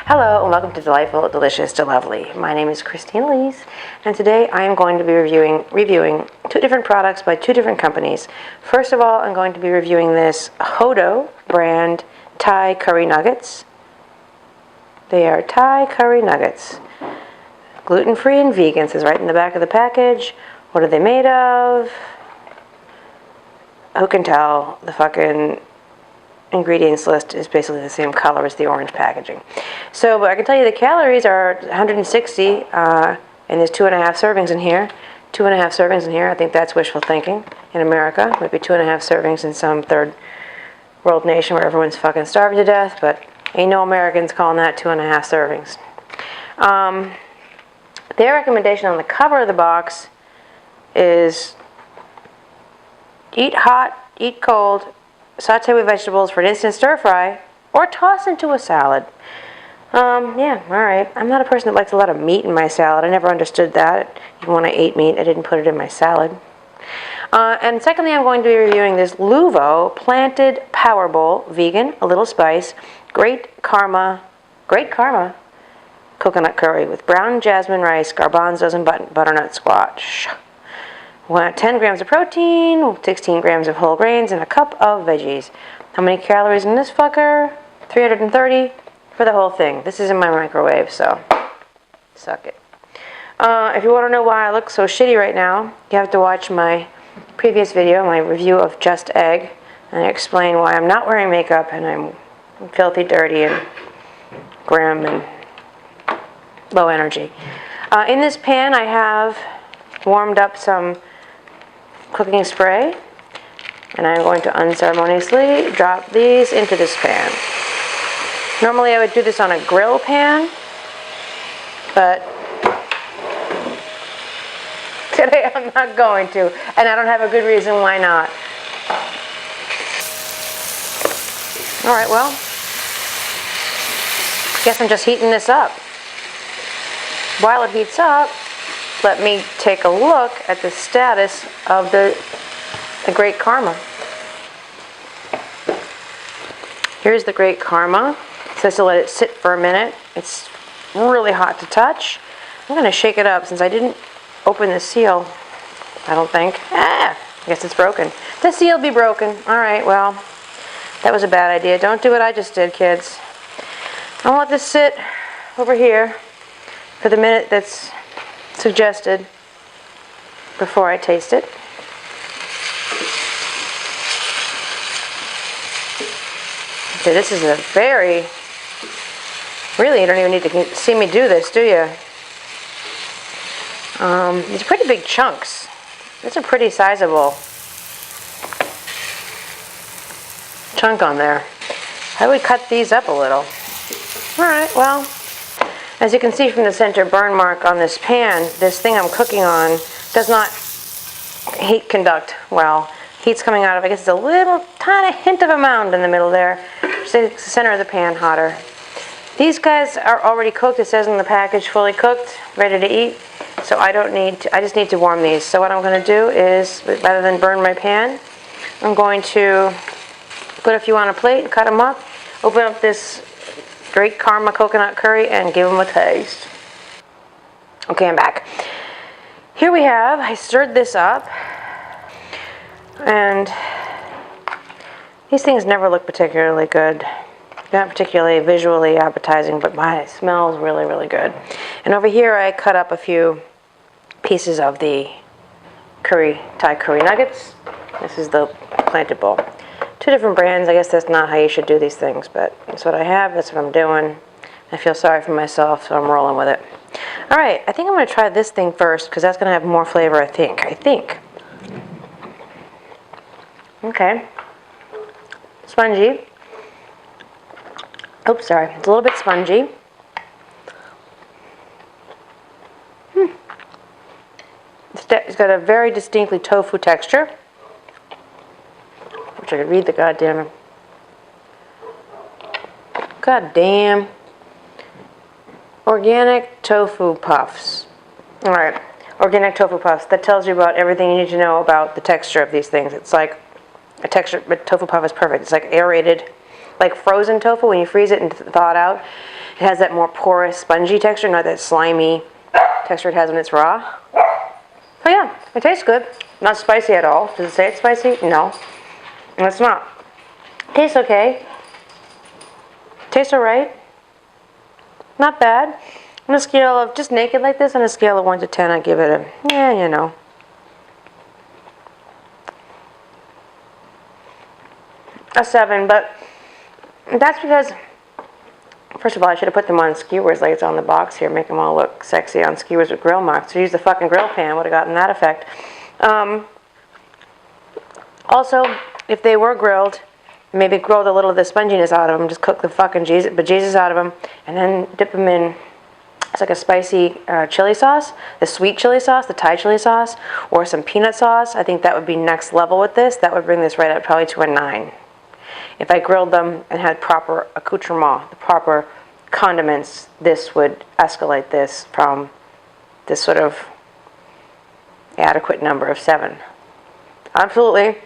Hello and welcome to Delightful, Delicious, Delovely. My name is Christina Lees, and today I am going to be reviewing two different products by two different companies. First of all, I'm going to be reviewing this Hodo brand Thai curry nuggets. They are Thai curry nuggets. Gluten-free and vegan, says right in the back of the package. What are they made of? Who can tell? The fucking ingredients list is basically the same color as the orange packaging. So, but I can tell you the calories are 160, and there's 2.5 servings in here. 2.5 servings in here. I think that's wishful thinking in America. Maybe 2.5 servings in some third world nation where everyone's fucking starving to death, but ain't no Americans calling that 2.5 servings. Their recommendation on the cover of the box is eat hot, eat cold, saute with vegetables for an instant stir fry, or toss into a salad. Yeah, alright. I'm not a person that likes a lot of meat in my salad. I never understood that. Even when I ate meat, I didn't put it in my salad. And secondly, I'm going to be reviewing this Luvo Planted Power Bowl Vegan, a little spice, Great Karma coconut curry with brown jasmine rice, garbanzos, and butternut squash. 10 grams of protein, 16 grams of whole grains, and a cup of veggies. How many calories in this fucker? 330 for the whole thing. This is in my microwave, so suck it. If you want to know why I look so shitty right now, you have to watch my previous video, my review of Just Egg, and I explain why I'm not wearing makeup and I'm filthy, dirty, and grim and low energy. In this pan, I have warmed up some cooking spray, and I'm going to unceremoniously drop these into this pan. Normally I would do this on a grill pan, but today I'm not going to, and I don't have a good reason why not. Alright, well, I guess I'm just heating this up. While it heats up, let me take a look at the status of the Great Karma. Here's the Great Karma. It says to let it sit for a minute. It's really hot to touch. I'm going to shake it up since I didn't open the seal, I don't think. I guess it's broken. The seal be broken. Alright, well, that was a bad idea. Don't do what I just did, kids. I'll let this sit over here for the minute that's suggested before I taste it. Okay, this is a very, really, you don't even need to see me do this, do you? These are pretty big chunks. These are pretty sizable chunk on there. I would cut these up a little. Alright, well, as you can see from the center burn mark on this pan, this thing I'm cooking on does not heat conduct well. Heat's coming out of, I guess it's a little tiny hint of a mound in the middle there, which makes the center of the pan hotter. These guys are already cooked. It says in the package, fully cooked, ready to eat. So I don't need to, I just need to warm these. So what I'm going to do is, rather than burn my pan, I'm going to put a few on a plate and cut them up, open up this Great Karma coconut curry, and give them a taste. Okay, I'm back. Here we have, I stirred this up, and these things never look particularly good. Not particularly visually appetizing, but it smells really, really good. And over here I cut up a few pieces of the Thai curry nuggets. This is the Planted Bowl. Two different brands. I guess that's not how you should do these things, but that's what I have. That's what I'm doing. I feel sorry for myself, so I'm rolling with it. Alright, I think I'm going to try this thing first, because that's going to have more flavor, I think. Okay. Spongy. Oops, sorry. It's a little bit spongy. It's got a very distinctly tofu texture. I could read the goddamn organic tofu puffs. Alright, organic tofu puffs. That tells you about everything you need to know about the texture of these things. It's like a texture, but tofu puff is perfect. It's like aerated, like frozen tofu when you freeze it and thaw it out. It has that more porous, spongy texture, not that slimy texture it has when it's raw. Oh yeah, it tastes good. Not spicy at all. Does it say it's spicy? No. It's not. Tastes okay. Tastes alright. Not bad. On a scale of, just naked like this, on a scale of 1 to 10, I give it a, yeah, you know. A 7, but that's because, first of all, I should have put them on skewers like it's on the box here, make them all look sexy on skewers with grill marks. So use the fucking grill pan, would have gotten that effect. Also, if they were grilled, maybe grilled a little of the sponginess out of them, just cook the fucking bejesus out of them, and then dip them in, it's like a spicy chili sauce, the sweet chili sauce, the Thai chili sauce, or some peanut sauce. I think that would be next level with this. That would bring this right up probably to a 9. If I grilled them and had proper accoutrement, the proper condiments, this would escalate this from this sort of adequate number of 7. Absolutely.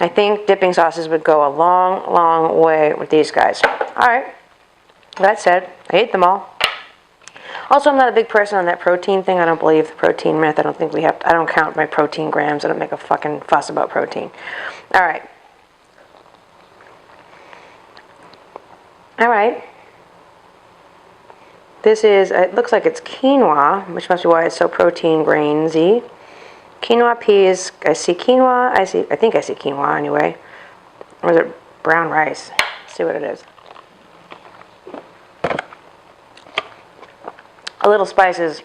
I think dipping sauces would go a long, long way with these guys. Alright. That said, I ate them all. Also, I'm not a big person on that protein thing. I don't believe the protein myth. I don't think we have to, I don't count my protein grams. I don't make a fucking fuss about protein. Alright. Alright. This is, it looks like it's quinoa, which must be why it's so protein grainsy. Quinoa peas, I see quinoa, I think I see quinoa anyway. Or is it brown rice? Let's see what it is. A little spices,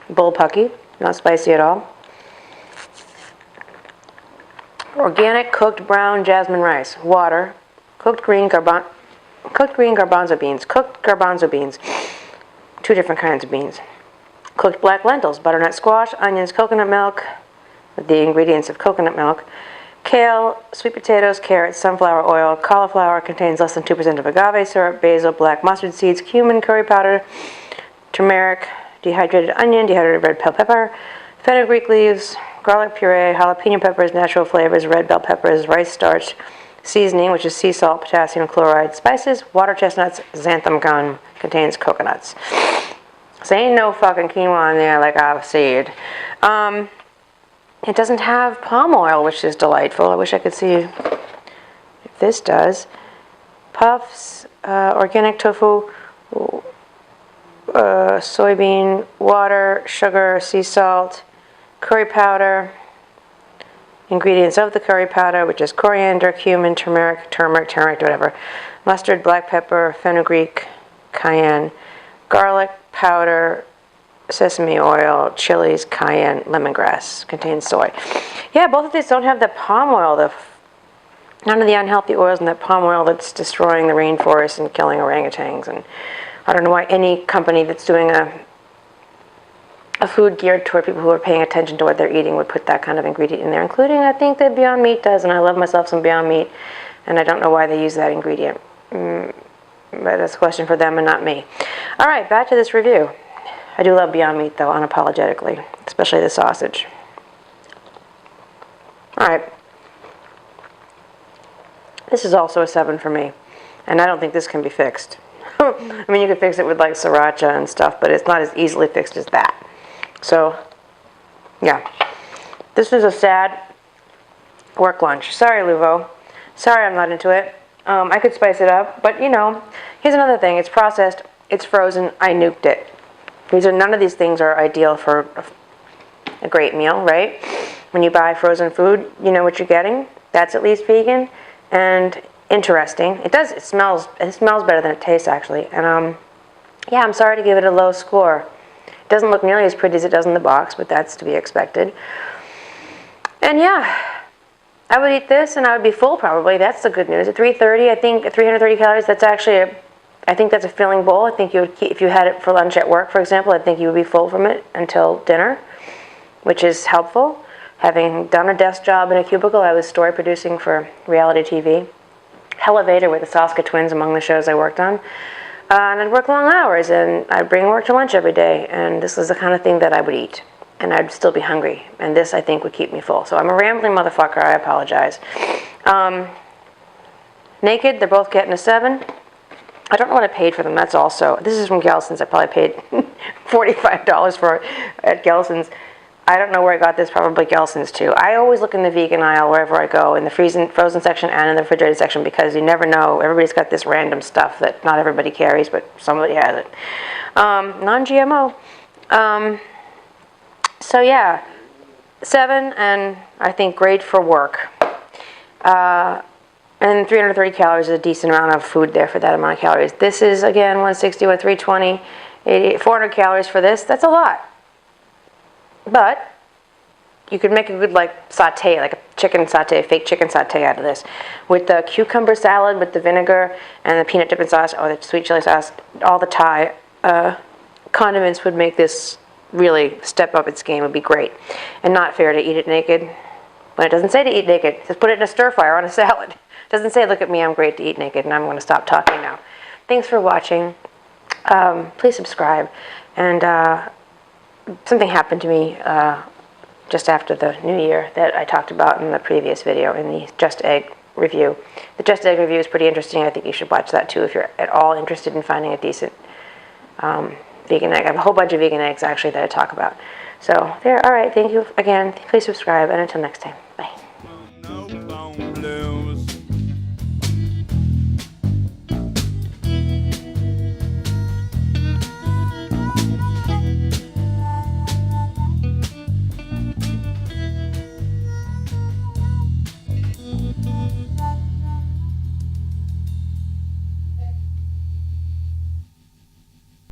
bullpucky, not spicy at all. Organic cooked brown jasmine rice, water, cooked green garbanzo beans, 2 different kinds of beans. Cooked black lentils, butternut squash, onions, coconut milk, with the ingredients of coconut milk, kale, sweet potatoes, carrots, sunflower oil, cauliflower contains less than 2% of agave syrup, basil, black mustard seeds, cumin, curry powder, turmeric, dehydrated onion, dehydrated red bell pepper, fenugreek leaves, garlic puree, jalapeno peppers, natural flavors, red bell peppers, rice starch, seasoning, which is sea salt, potassium chloride, spices, water chestnuts, xanthan gum, contains coconuts. So ain't no fucking quinoa in there like I've said. It doesn't have palm oil, which is delightful. I wish I could see if this does. Puffs, organic tofu, soybean, water, sugar, sea salt, curry powder. Ingredients of the curry powder, which is coriander, cumin, turmeric, whatever. Mustard, black pepper, fenugreek, cayenne, garlic powder, sesame oil, chilies, cayenne, lemongrass. Contains soy. Yeah, both of these don't have the palm oil, none of the unhealthy oils in that palm oil that's destroying the rainforest and killing orangutans. And I don't know why any company that's doing a food geared toward people who are paying attention to what they're eating would put that kind of ingredient in there, including I think that Beyond Meat does, and I love myself some Beyond Meat, and I don't know why they use that ingredient. But that's a question for them and not me. Alright, back to this review. I do love Beyond Meat though, unapologetically, especially the sausage. Alright. This is also a 7 for me, and I don't think this can be fixed. I mean, you could fix it with like sriracha and stuff, but it's not as easily fixed as that. So, yeah. This was a sad work lunch. Sorry, Luvo. Sorry I'm not into it. I could spice it up, but you know, here's another thing. It's processed, it's frozen, I nuked it. None of these things are ideal for a great meal, right? When you buy frozen food, you know what you're getting. That's at least vegan and interesting. It smells better than it tastes, actually. And yeah, I'm sorry to give it a low score. It doesn't look nearly as pretty as it does in the box, but that's to be expected. And yeah, I would eat this and I would be full probably. That's the good news. At 330, I think at 330 calories, that's actually I think that's a filling bowl. I think you would if you had it for lunch at work, for example, I think you would be full from it until dinner, which is helpful. Having done a desk job in a cubicle, I was story producing for reality TV. Elevator with the Soska twins among the shows I worked on. And I'd work long hours, and I'd bring work to lunch every day, and this was the kind of thing that I would eat. And I'd still be hungry, and this, I think, would keep me full. So I'm a rambling motherfucker, I apologize. Naked, they're both getting a 7. I don't know what I paid for them. That's also, this is from Gelson's. I probably paid $45 for it at Gelson's. I don't know where I got this, probably Gelson's too. I always look in the vegan aisle wherever I go, in the frozen section and in the refrigerated section, because you never know. Everybody's got this random stuff that not everybody carries, but somebody has it. Non-GMO. So yeah, 7, and I think great for work. And 330 calories is a decent amount of food there for that amount of calories. This is, again, 160 with 320, 400 calories for this. That's a lot. But you could make a good, like, saute, like a chicken saute, fake chicken saute out of this. With the cucumber salad, with the vinegar and the peanut dipping sauce, or the sweet chili sauce, all the Thai condiments would make this really step up its game. It would be great. And not fair to eat it naked. But it doesn't say to eat naked. It says put it in a stir fryer on a salad. It doesn't say, look at me, I'm great to eat naked, and I'm going to stop talking now. Thanks for watching. Please subscribe. And something happened to me just after the new year that I talked about in the previous video, in the Just Egg review. The Just Egg review is pretty interesting. I think you should watch that too if you're at all interested in finding a decent vegan egg. I have a whole bunch of vegan eggs, actually, that I talk about. So there, all right, thank you again. Please subscribe, and until next time.